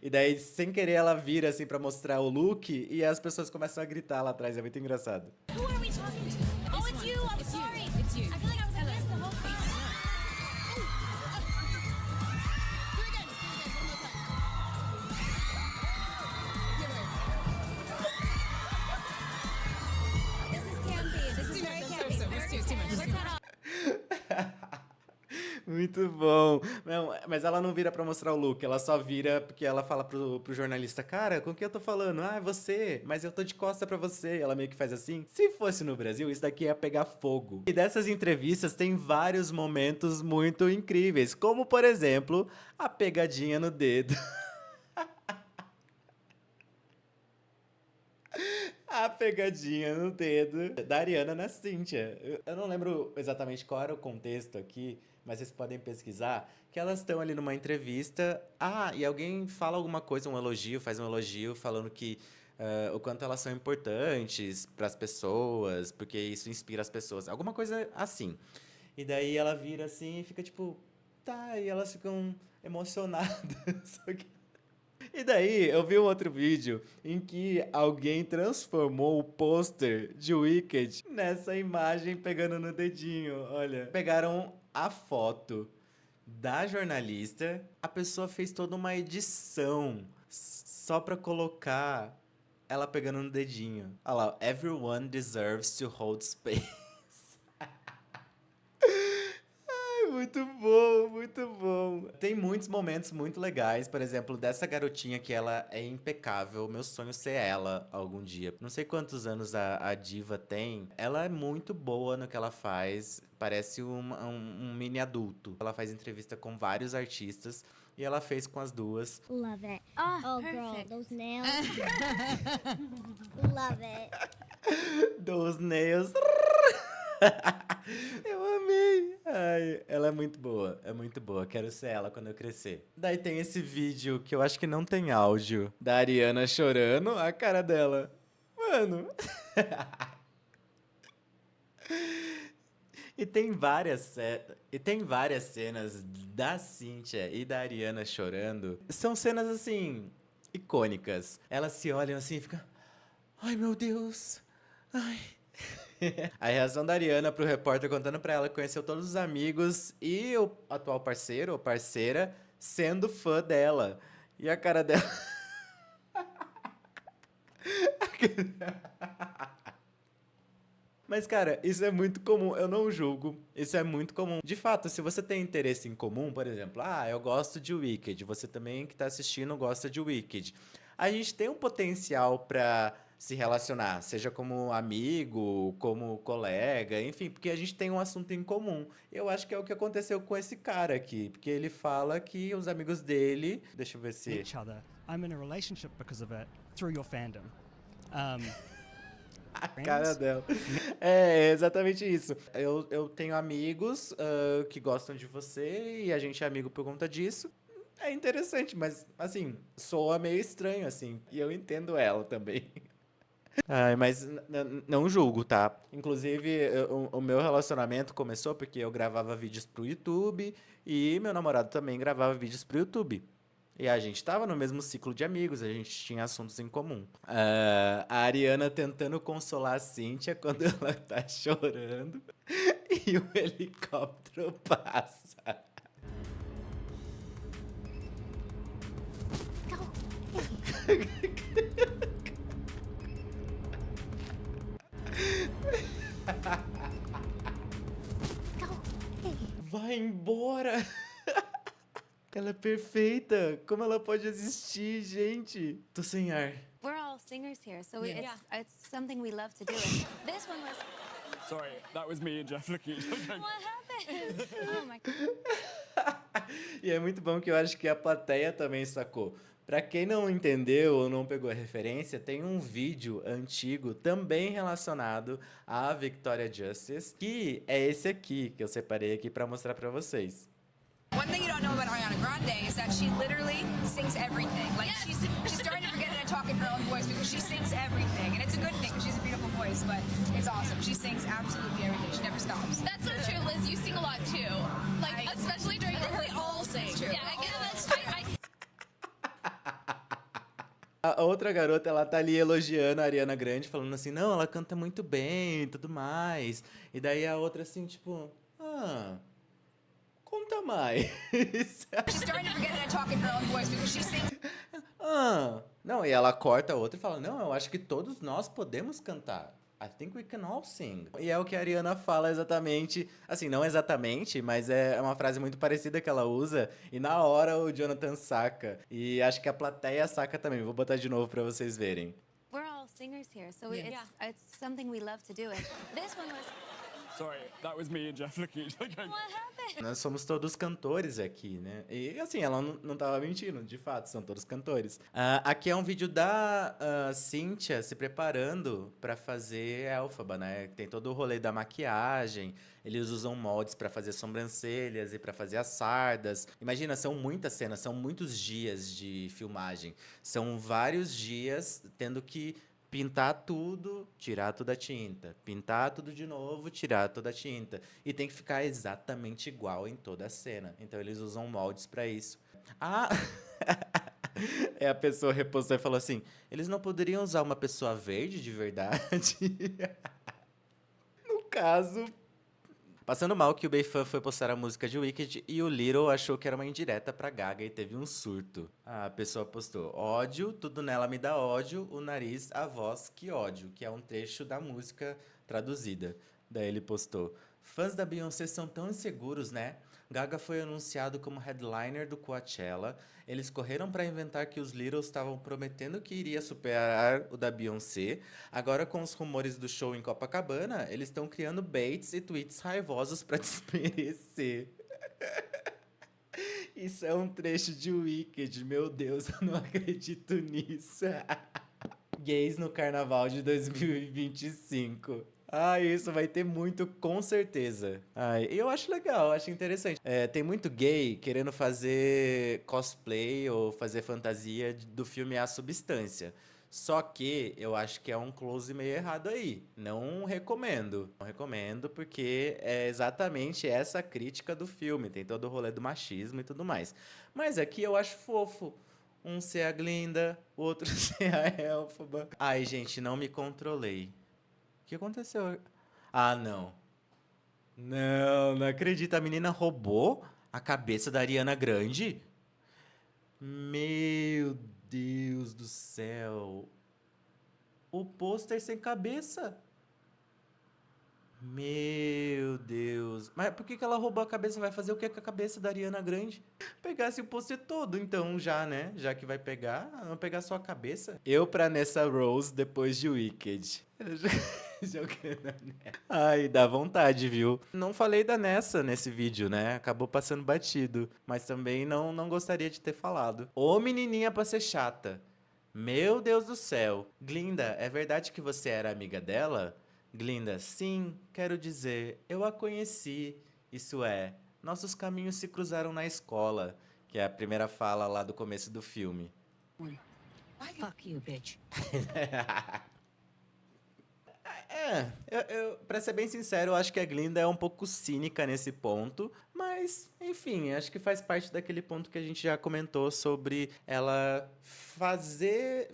E daí, sem querer, ela vira assim pra mostrar o look e as pessoas começam a gritar lá atrás. É muito engraçado. Who are we talking to? Oh, it's you. I'm sorry. It's you. I feel like I was at this the whole thing. This is campy. This is very campy. Muito bom. Não, mas ela não vira pra mostrar o look, ela só vira porque ela fala pro jornalista, cara, com quem eu tô falando? Ah, é você, mas eu tô de costa pra você. Ela meio que faz assim. Se fosse no Brasil, isso daqui ia pegar fogo. E dessas entrevistas tem vários momentos muito incríveis, como, por exemplo, a pegadinha no dedo. A pegadinha no dedo da Ariana na Cynthia. Eu não lembro exatamente qual era o contexto aqui, mas vocês podem pesquisar, que elas estão ali numa entrevista. Ah, e alguém fala alguma coisa, um elogio, faz um elogio falando que o quanto elas são importantes para as pessoas, porque isso inspira as pessoas. Alguma coisa assim. E daí ela vira assim e fica tipo, tá, e elas ficam emocionadas. Só que... E daí, eu vi um outro vídeo em que alguém transformou o pôster de Wicked nessa imagem pegando no dedinho, olha. Pegaram a foto da jornalista, a pessoa fez toda uma edição só pra colocar ela pegando no dedinho. Olha lá, everyone deserves to hold space. Muito bom, muito bom. Tem muitos momentos muito legais, por exemplo, dessa garotinha que ela é impecável. Meu sonho é ser ela algum dia. Não sei quantos anos a diva tem. Ela é muito boa no que ela faz. Parece um mini adulto. Ela faz entrevista com vários artistas e ela fez com as duas. Love it. Oh, perfect. girl, those nails. Love it. Those nails. Eu amei. Ai, ela é muito boa, quero ser ela quando eu crescer. Daí tem esse vídeo que eu acho que não tem áudio, da Ariana chorando, a cara dela. Mano. E tem várias cenas da Cynthia e da Ariana chorando. São cenas, assim, icônicas. Elas se olham assim e ficam... Ai, meu Deus. Ai... A reação da Ariana pro repórter contando pra ela que conheceu todos os amigos e o atual parceiro ou parceira sendo fã dela. E a cara dela... Mas, cara, isso é muito comum, eu não julgo, isso é muito comum. De fato, se você tem interesse em comum, por exemplo, eu gosto de Wicked, você também que tá assistindo gosta de Wicked. A gente tem um potencial pra se relacionar, seja como amigo, como colega, enfim, porque a gente tem um assunto em comum. Eu acho que é o que aconteceu com esse cara aqui, porque ele fala que os amigos dele... Deixa eu ver se... Each other. I'm in a relationship because of it, through your fandom. A cara dela. É exatamente isso. Eu tenho amigos que gostam de você e a gente é amigo por conta disso. É interessante, mas, assim, soa meio estranho, assim. E eu entendo ela também. Ai, mas não julgo, tá? Inclusive, o meu relacionamento começou porque eu gravava vídeos pro YouTube e meu namorado também gravava vídeos pro YouTube. E a gente tava no mesmo ciclo de amigos, a gente tinha assuntos em comum. A Ariana tentando consolar a Cynthia quando ela tá chorando e o helicóptero passa. Vai embora! Ela é perfeita! Como ela pode existir, gente? Tô sem ar. We're all all singers here, so it's something we love to do. And this one was. Sorry, that was me and Jeff looking at each other. What happened? Oh my. E é muito bom que eu acho que a plateia também sacou. Pra quem não entendeu ou não pegou a referência, tem um vídeo antigo também relacionado à Victoria Justice, que é esse aqui, que eu separei aqui pra mostrar pra vocês. One thing you don't know about Ariana Grande is that she literally sings everything. Like she's starting to forget how to talk in her own voice because she sings everything, and it's a good thing because she's a beautiful voice. But it's awesome. She sings absolutely everything. She never stops. That's so true, Liz. You sing a lot too. Like, especially during the We all sing. Yeah, I get that. A outra garota, ela tá ali elogiando a Ariana Grande, falando assim, não, ela canta muito bem e tudo mais. E daí a outra assim, tipo, conta mais. She's starting to forget how to talk in her own voice because she sings. Não, e ela corta a outra e fala, não, eu acho que todos nós podemos cantar. I think we can all sing. E é o que a Ariana fala exatamente, assim, não exatamente, mas é uma frase muito parecida que ela usa, e na hora o Jonathan saca. E acho que a plateia saca também. Vou botar de novo pra vocês verem. We're all singers here, so it's something we love to do. And this one was. Sorry, that was me and Jeff looking at each other. What happened? Nós somos todos cantores aqui, né? E assim, ela não tava mentindo, de fato, são todos cantores. Aqui é um vídeo da Cynthia se preparando pra fazer Elphaba, né? Tem todo o rolê da maquiagem, eles usam moldes pra fazer sobrancelhas e pra fazer as sardas. Imagina, são muitas cenas, são muitos dias de filmagem. São vários dias tendo que pintar tudo, tirar toda a tinta. Pintar tudo de novo, tirar toda a tinta. E tem que ficar exatamente igual em toda a cena. Então eles usam moldes pra isso. A pessoa repostou e falou assim, eles não poderiam usar uma pessoa verde de verdade? No caso... Passando mal que o Beifan foi postar a música de Wicked e o Little achou que era uma indireta pra Gaga e teve um surto. A pessoa postou, ódio, tudo nela me dá ódio, o nariz, a voz, que ódio, que é um trecho da música traduzida. Daí ele postou, fãs da Beyoncé são tão inseguros, né? Gaga foi anunciado como headliner do Coachella. Eles correram pra inventar que os Littles estavam prometendo que iria superar o da Beyoncé. Agora, com os rumores do show em Copacabana, eles estão criando baits e tweets raivosos pra desmerecer. Isso é um trecho de Wicked. Meu Deus, eu não acredito nisso. Gays no Carnaval de 2025. Isso vai ter muito, com certeza. E eu acho legal, eu acho interessante. Tem muito gay querendo fazer cosplay ou fazer fantasia do filme A Substância. Só que eu acho que é um close meio errado aí. Não recomendo. Não recomendo porque é exatamente essa crítica do filme. Tem todo o rolê do machismo e tudo mais. Mas aqui eu acho fofo. Um ser a Glinda, o outro ser a Elphaba. Ai, gente, não me controlei. O que aconteceu? Não. Não acredito. A menina roubou a cabeça da Ariana Grande? Meu Deus do céu. O pôster sem cabeça. Meu Deus. Mas por que ela roubou a cabeça? Vai fazer o que com a cabeça da Ariana Grande? Pegasse o pôster todo, então, já, né? Já que vai pegar, vamos pegar só a cabeça. Eu pra Nessa Rose depois de Wicked. Jogando a Nessa. Ai, dá vontade, viu? Não falei da Nessa nesse vídeo, né? Acabou passando batido. Mas também não gostaria de ter falado. Ô, menininha pra ser chata. Meu Deus do céu. Glinda, é verdade que você era amiga dela? Glinda, sim, quero dizer, eu a conheci. Isso é, nossos caminhos se cruzaram na escola, que é a primeira fala lá do começo do filme. Fuck you, bitch. Pra ser bem sincero, eu acho que a Glinda é um pouco cínica nesse ponto, mas, enfim, acho que faz parte daquele ponto que a gente já comentou sobre ela fazer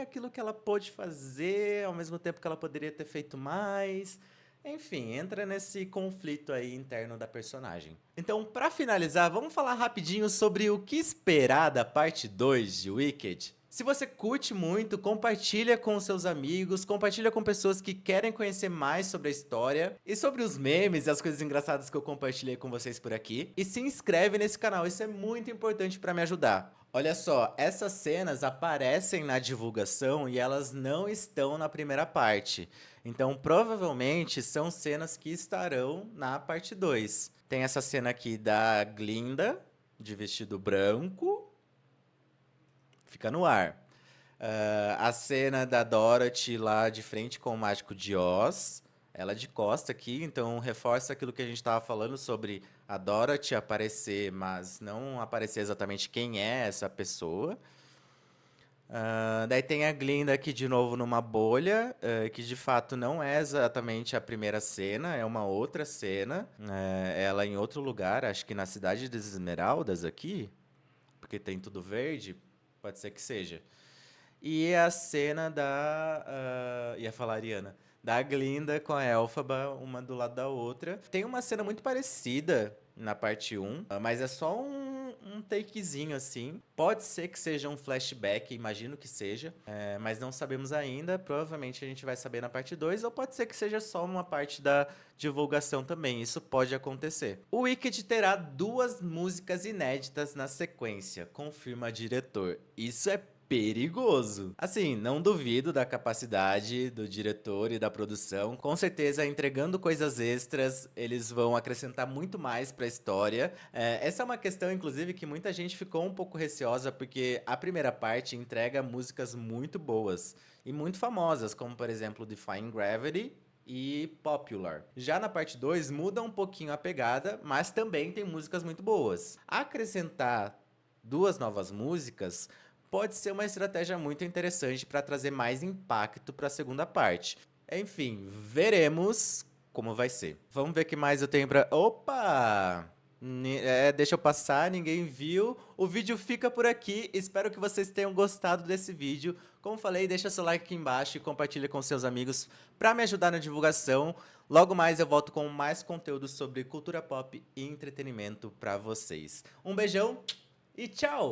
aquilo que ela pôde fazer, ao mesmo tempo que ela poderia ter feito mais. Enfim, entra nesse conflito aí interno da personagem. Então, pra finalizar, vamos falar rapidinho sobre o que esperar da parte 2 de Wicked. Se você curte muito, compartilha com seus amigos, compartilha com pessoas que querem conhecer mais sobre a história e sobre os memes e as coisas engraçadas que eu compartilhei com vocês por aqui. E se inscreve nesse canal, isso é muito importante para me ajudar. Olha só, essas cenas aparecem na divulgação e elas não estão na primeira parte. Então, provavelmente, são cenas que estarão na parte 2. Tem essa cena aqui da Glinda, de vestido branco. Fica no ar. A cena da Dorothy lá de frente com o Mágico de Oz. Ela de costa aqui, então reforça aquilo que a gente estava falando sobre a Dorothy aparecer, mas não aparecer exatamente quem é essa pessoa. Daí tem a Glinda aqui de novo numa bolha, que de fato não é exatamente a primeira cena, é uma outra cena. Ela em outro lugar, acho que na Cidade das Esmeraldas aqui, porque tem tudo verde. Pode ser que seja. E a cena da... ia falar Ariana. Da Glinda com a Elphaba, uma do lado da outra. Tem uma cena muito parecida na parte 1, mas é só um takezinho assim. Pode ser que seja um flashback, imagino que seja. Mas não sabemos ainda. Provavelmente a gente vai saber na parte 2. Ou pode ser que seja só uma parte da divulgação também. Isso pode acontecer. O Wicked terá 2 músicas inéditas na sequência, confirma o diretor. Isso é perigoso. Assim, não duvido da capacidade do diretor e da produção. Com certeza, entregando coisas extras, eles vão acrescentar muito mais pra história. Essa é uma questão, inclusive, que muita gente ficou um pouco receosa, porque a primeira parte entrega músicas muito boas e muito famosas, como, por exemplo, Defying Gravity e Popular. Já na parte 2, muda um pouquinho a pegada, mas também tem músicas muito boas. Acrescentar 2 novas músicas pode ser uma estratégia muito interessante para trazer mais impacto para a segunda parte. Enfim, veremos como vai ser. Vamos ver o que mais eu tenho para... Opa! Deixa eu passar, ninguém viu. O vídeo fica por aqui. Espero que vocês tenham gostado desse vídeo. Como falei, deixa seu like aqui embaixo e compartilha com seus amigos para me ajudar na divulgação. Logo mais eu volto com mais conteúdo sobre cultura pop e entretenimento para vocês. Um beijão e tchau!